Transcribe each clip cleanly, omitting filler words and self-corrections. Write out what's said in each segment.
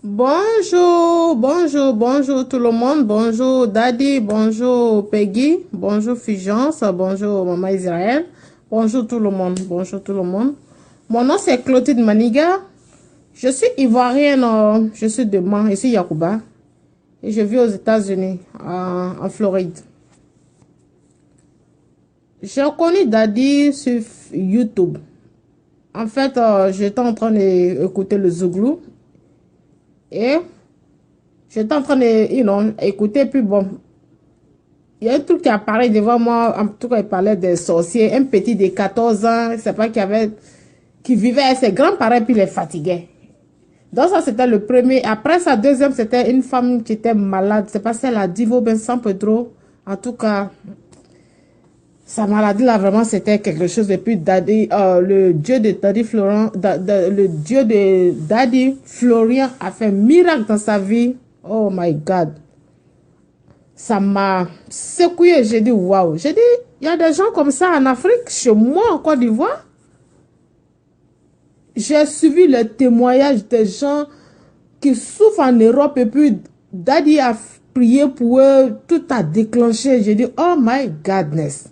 Bonjour, bonjour, bonjour tout le monde. Bonjour Daddy, bonjour Peggy, bonjour Fugence, bonjour Maman Israël. Bonjour tout le monde, bonjour tout le monde. Mon nom c'est Clotilde Maniga. Je suis ivoirienne, je suis de Man, ici Yacouba. Et je vis aux États-Unis, en Floride. J'ai connu Daddy sur YouTube. En fait, j'étais en train d'écouter le Zouglou. Et j'étais en train de, écouter, puis bon, il y a un truc qui apparaît devant moi, en tout cas, il parlait des sorciers, un petit de 14 ans, je sais pas, qui vivait avec ses grands-parents, puis il les fatiguait. Donc ça, c'était le premier. Après sa deuxième, c'était une femme qui était malade, c'est pas celle à Divo Ben San Pedro. En tout cas, sa maladie là, vraiment, c'était quelque chose. Et puis, Daddy, le dieu de Daddy Florian, le dieu de Daddy Florian a fait un miracle dans sa vie. Oh my God. Ça m'a secoué. J'ai dit, waouh. J'ai dit, il y a des gens comme ça en Afrique, chez moi, en Côte d'Ivoire. J'ai suivi le témoignage des gens qui souffrent en Europe et puis Daddy a prié pour eux, tout a déclenché. J'ai dit, oh my godness.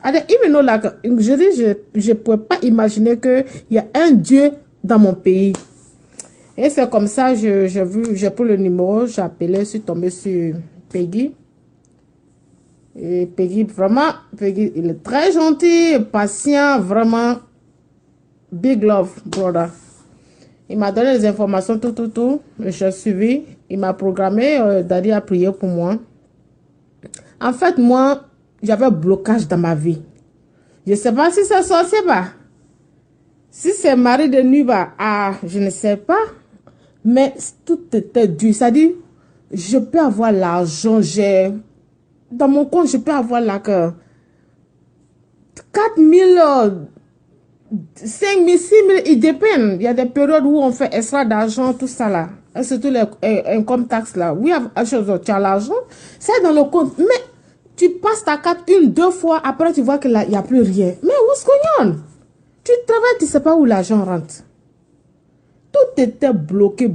Even though, like, je ne pouvais pas imaginer qu'il y a un Dieu dans mon pays. Et c'est comme ça, j'ai pris le numéro, j'ai appelé, je suis tombée sur Peggy. Et Peggy, vraiment, Peggy, il est très gentil, patient, vraiment, big love, brother. Il m'a donné les informations, tout. J'ai suivi, il m'a programmé, Daddy a prié pour moi. En fait, moi, j'avais un blocage dans ma vie. Je ne sais pas si c'est sorcier, bah. Si c'est mari de nuit, bah, je ne sais pas. Mais tout était dur. C'est-à-dire, je peux avoir l'argent, dans mon compte, je peux avoir là que 4 000, 5 000, 6 000, il dépend. Il y a des périodes où on fait extra d'argent, tout ça là. Et surtout les income tax là. Oui, tu as l'argent, c'est dans le compte. Mais tu passes ta carte une, deux fois, après tu vois qu'il n'y a plus rien. Mais what's going on? Tu travailles, tu ne sais pas où l'argent rentre. Tout était bloqué.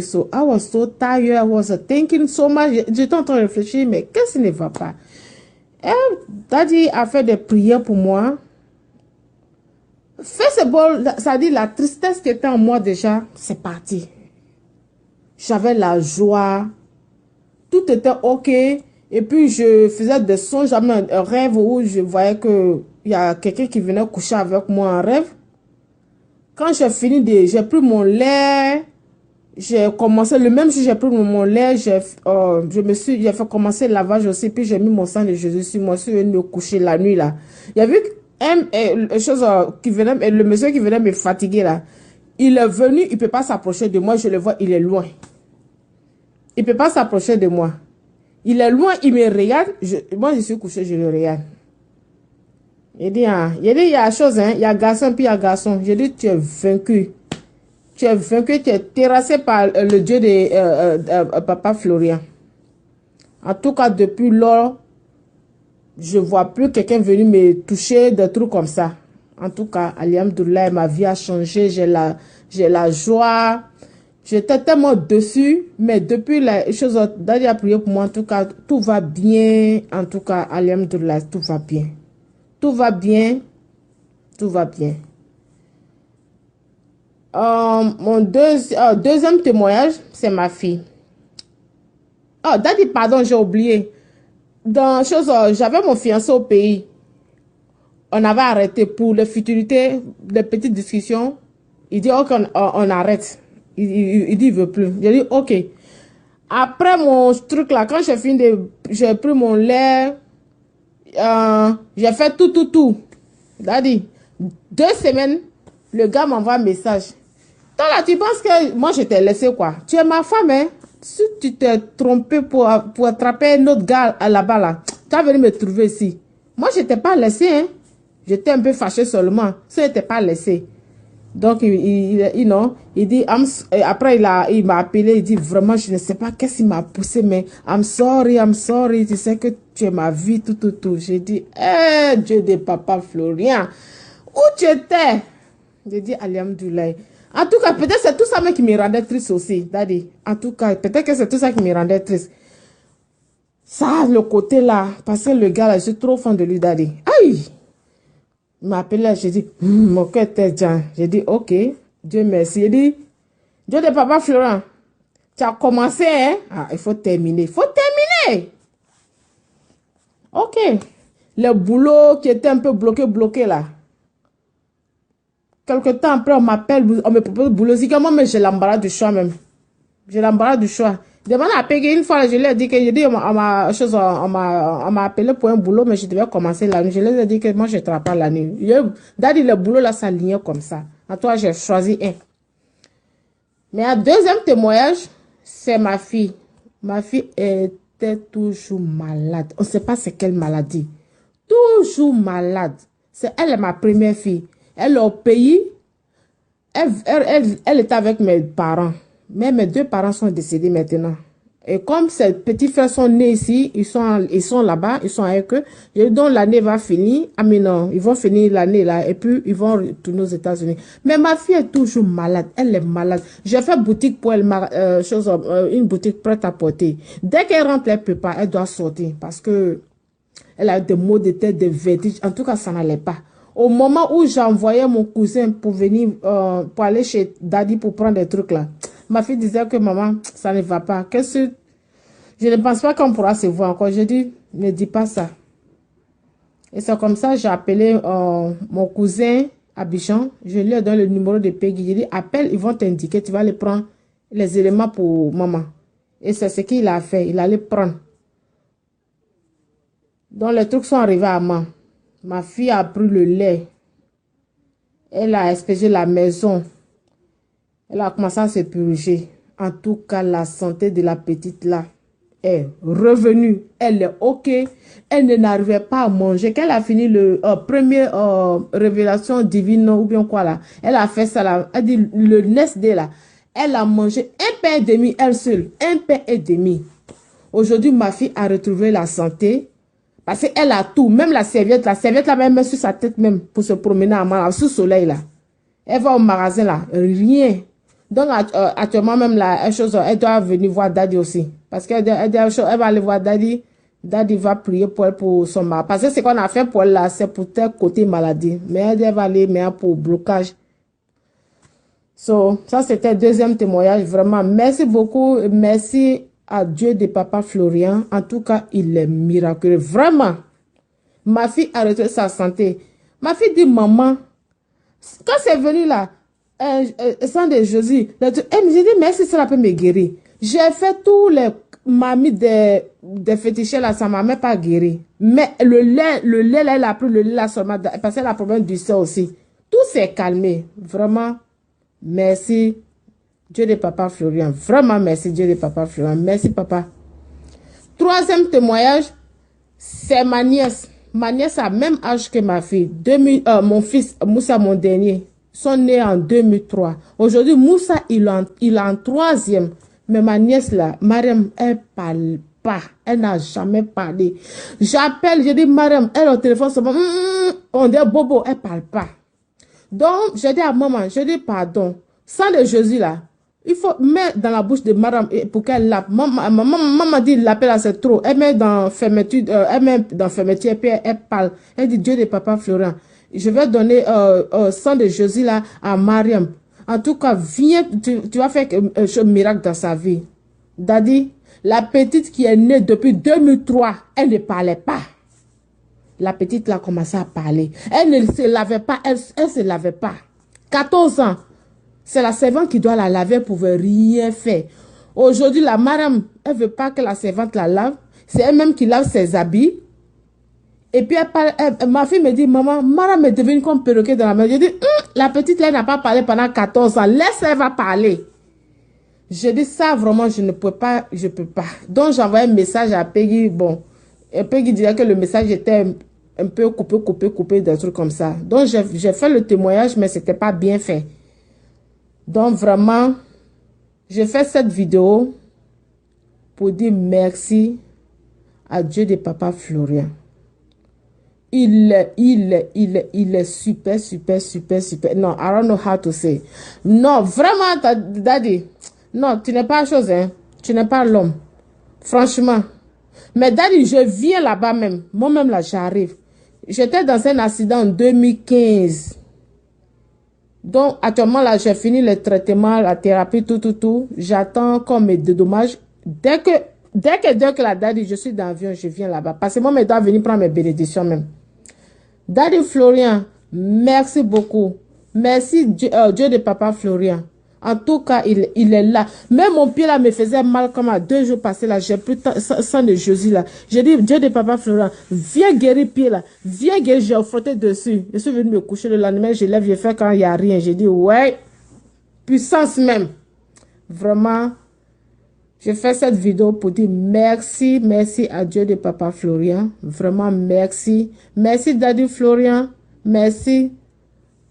So I was so tired, I was thinking so much. J'étais en train de réfléchir, mais qu'est-ce qui ne va pas? Et Daddy a fait des prières pour moi. First of all, ça dit la tristesse qui était en moi déjà, c'est parti. J'avais la joie. Tout était ok. Et puis je faisais des songes, j'avais un rêve où je voyais que il y a quelqu'un qui venait coucher avec moi en rêve. Quand j'ai fini j'ai pris mon lait, j'ai commencé, le même jour j'ai pris mon lait, j'ai fait commencer le lavage aussi, puis j'ai mis mon sang de Jésus sur moi, je suis venu me coucher la nuit là. Il y a vu le monsieur qui venait me fatiguer là, il est venu, il peut pas s'approcher de moi, je le vois, il est loin. Il peut pas s'approcher de moi. Il est loin, il me regarde, moi je suis couché, je le regarde. Il dit, il y a chose, hein, il y a garçon puis il y a garçon. J'ai dit, tu es vaincu. Tu es vaincu, tu es terrassé par le Dieu de Papa Florian. En tout cas, depuis lors, je ne vois plus quelqu'un venir me toucher, des trucs comme ça. En tout cas, alhamdoulilah, ma vie a changé, j'ai la joie. J'étais tellement dessus, mais depuis la chose, Daddy a prié pour moi, en tout cas, tout va bien. En tout cas, alhamdoulilah, tout va bien. Tout va bien. Tout va bien. Mon deuxième témoignage, c'est ma fille. Oh, Daddy, pardon, j'ai oublié. J'avais mon fiancé au pays. On avait arrêté pour les futurités, les petites discussions. Il dit, ok, on arrête. Il dit, il veut plus. J'ai dit, ok. Après mon truc là, quand j'ai pris mon lait, j'ai fait tout. Daddy, 2 semaines, le gars m'envoie un message. Toi là, tu penses que moi je t'ai laissé quoi? Tu es ma femme, hein? Si tu t'es trompé pour attraper un autre gars là-bas là, tu as venu me trouver ici. Moi je t'ai pas laissé, hein? J'étais un peu fâché seulement. Ça, je t'ai pas laissé. Donc, il dit, après il m'a appelé, il dit vraiment, je ne sais pas qu'est-ce qui m'a poussé, mais I'm sorry, tu sais que tu es ma vie, tout. J'ai dit, Dieu de Papa Florian, où tu étais? J'ai dit, alhamdoulilah. En tout cas, peut-être c'est tout ça même qui me rendait triste aussi, Daddy. En tout cas, peut-être que c'est tout ça qui me rendait triste. Ça, le côté là, parce que le gars là, je suis trop fan de lui, Daddy. Aïe! Il m'a appelé, j'ai dit, mon cœur était déjà. J'ai dit, ok, Dieu merci. J'ai dit, Dieu de papa Florent, tu as commencé, hein? Ah, il faut terminer. Il faut terminer! Ok. Le boulot qui était un peu bloqué là. Quelque temps après, on m'appelle, on me propose le boulot. Si comment, mais j'ai l'embarras du choix même. J'ai l'embarras du choix. Demande à payer une fois, je lui ai dit que on m'a appelé pour un boulot, mais je devais commencer la nuit. Je lui ai dit que moi, je ne travaille pas la nuit. Daddy, le boulot là s'alignait comme ça. En toi, j'ai choisi un. Mais un deuxième témoignage, c'est ma fille. Ma fille était toujours malade. On ne sait pas c'est quelle maladie. Toujours malade. Elle est ma première fille. Elle est au pays. Elle était avec mes parents. Mais mes deux parents sont décédés maintenant. Et comme ses petits frères sont nés ici, ils sont là-bas, ils sont avec eux. Et donc l'année va finir. Ah mais non, ils vont finir l'année là et puis ils vont retourner aux États-Unis. Mais ma fille est toujours malade. Elle est malade. J'ai fait boutique pour elle, une boutique prête à porter. Dès qu'elle rentre, elle peut pas, elle doit sortir parce que elle a des maux de tête, des vertiges. En tout cas, ça n'allait pas. Au moment où j'envoyais mon cousin pour venir, pour aller chez Daddy pour prendre des trucs là, ma fille disait que maman, ça ne va pas. Je ne pense pas qu'on pourra se voir encore. Je dis, ne dis pas ça. Et c'est comme ça, j'ai appelé mon cousin Abidjan. Je lui ai donné le numéro de Peggy. J'ai dit, appelle, ils vont t'indiquer, tu vas aller prendre les éléments pour maman. Et c'est ce qu'il a fait. Il allait prendre. Donc les trucs sont arrivés à moi. Ma fille a pris le lait. Elle a aspergé la maison. Elle a commencé à se purger. En tout cas, la santé de la petite là est revenue. Elle est ok. Elle n'arrivait pas à manger. Quand elle a fini le premier révélation divine ou bien quoi là, elle a fait ça là. Elle dit le next day là. Elle a mangé un pain et demi elle seule. Un pain et demi. Aujourd'hui, ma fille a retrouvé la santé. Parce qu'elle a tout, même la serviette là, même sur sa tête même, pour se promener en main, sous le soleil là. Elle va au magasin là, rien. Donc actuellement même là, elle doit venir voir Daddy aussi. Parce qu'elle va aller voir Daddy. Daddy va prier pour elle pour son mari. Parce que ce qu'on a fait pour elle là, c'est pour tel côté maladie. Mais elle va aller mais pour blocage. So, ça c'était le deuxième témoignage. Vraiment, merci beaucoup. Merci à Dieu de papa Florian. En tout cas, il est miraculeux. Vraiment. Ma fille a retrouvé sa santé. Ma fille dit, maman, quand c'est venu là, sang de Jésus, elle me dit, merci, cela peut me guérir. J'ai fait tous les mamies des fétichés là, ça m'a même pas guéri. Mais le lait là, elle a pris le lait là seulement, parce qu'elle a un problème du sang aussi. Tout s'est calmé. Vraiment, merci. Dieu de papa Florian. Vraiment merci Dieu de papa Florian. Merci papa. Troisième témoignage, c'est ma nièce. Ma nièce a le même âge que ma fille. Mon fils, Moussa, mon dernier, sont nés en 2003. Aujourd'hui, Moussa, il est en troisième. Mais ma nièce là, Mariam, elle parle pas. Elle n'a jamais parlé. J'appelle, je dis Mariam, elle au téléphone, on dit Bobo, elle parle pas. Donc, je dis à maman, je dis pardon. Sans le Jésus là, il faut mettre dans la bouche de madame pour qu'elle lappe. Maman dit l'appel là c'est trop. Elle met dans fermeture, et puis elle parle. Elle dit Dieu de papa Florent. Je vais donner sang de Jésus là à Mariam. En tout cas, viens, tu vas faire un miracle dans sa vie. Daddy, la petite qui est née depuis 2003, elle ne parlait pas. La petite là a commencé à parler. Elle ne se lavait pas, elle se lavait pas. 14 ans. C'est la servante qui doit la laver pour ne rien faire. Aujourd'hui, la madame, elle ne veut pas que la servante la lave. C'est elle-même qui lave ses habits. Et puis, ma fille me dit, maman, madame est devenue comme perroquet dans la maison. Je dis, la petite là n'a pas parlé pendant 14 ans. Laisse-elle va parler. Je dis ça, vraiment, je ne peux pas, je peux pas. Donc, j'envoie un message à Peggy. Bon, et Peggy dirait que le message était un peu coupé, des trucs comme ça. Donc, j'ai fait le témoignage, mais ce n'était pas bien fait. Donc vraiment, je fais cette vidéo pour dire merci à Dieu de papa Florian. il est super, super, super, super. Non, I don't know how to say. Non, vraiment, daddy. Non, tu n'es pas chose, hein. Tu n'es pas l'homme. Franchement. Mais daddy, je viens là-bas même. Moi-même, là, j'arrive. J'étais dans un accident en 2015. Donc, actuellement, là, j'ai fini le traitement, la thérapie, tout. J'attends qu'on me dédommage. Dès que la daddy, je suis dans l'avion, je viens là-bas. Parce que moi, je dois venir prendre mes bénédictions même. Daddy Florian, merci beaucoup. Merci Dieu de papa Florian. En tout cas, il est là. Même mon pied là me faisait mal comme à 2 jours passés là. J'ai pris sang de Jésus là. J'ai dit, Dieu de papa Florian, viens guérir pied là. Viens guérir, j'ai frotté dessus. Je suis venu me coucher le lendemain, je lève, je fais quand il n'y a rien. J'ai dit, ouais, puissance même. Vraiment, je fais cette vidéo pour dire merci, merci à Dieu de papa Florian. Vraiment, merci. Merci Daddy Florian. Merci.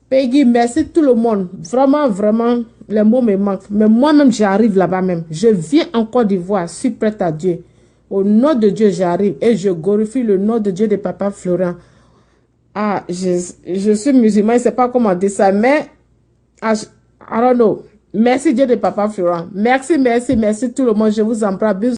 Peggy, merci tout le monde. Vraiment, vraiment, les mots me manquent. Mais moi-même, j'arrive là-bas même. Je viens en Côte d'Ivoire. Je suis prête à Dieu. Au nom de Dieu, j'arrive. Et je glorifie le nom de Dieu de papa Florian. Ah, je suis musulman. Je ne sais pas comment dire ça. Mais, I don't know. Merci Dieu de papa Florian. Merci, merci, merci tout le monde. Je vous embrasse.